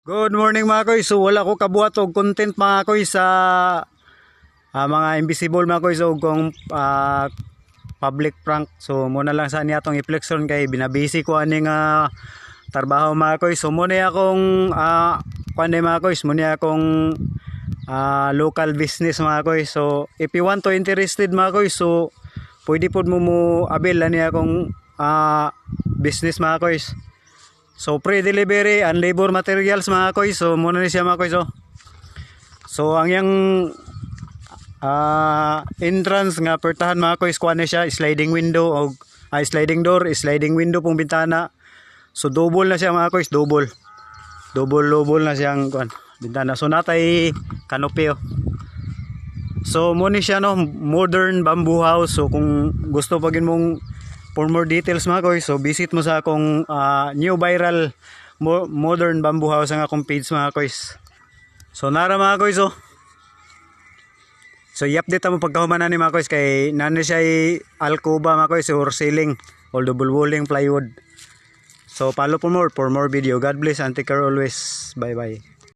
Good morning mga koy. So wala ko kabuhat og content mga koy sa mga invisible mga koy so kung public prank. So muna lang sa niya atong i-flexon kay binabisi ko aning trabaho mga koy. So muna akong kuan mga koy, muna akong local business mga koy. So if you want to interested mga koy, so pwede pod mo avail ani akong business mga koy. So pre-delivery and labor materials mga koy. So muna ni siya mga koy. So ang yang entrance nga pertahan mga koy, kuan ni siya sliding window o sliding door, sliding window pong bintana. So double na siya mga koy, double na siyang kuan bintana. So natay canopy. So mo ni siya no, modern bamboo house. So kung gusto pagin mong for more details mga koy, so visit mo sa akong new viral modern bamboo house ang akong page mga koy. So nara mga koy, so i-update mo pagkahuman ni mga koy kay nani siya alcoba mga koy, or ceiling or double walling plywood. So follow for more video. God bless and take care always. Bye bye.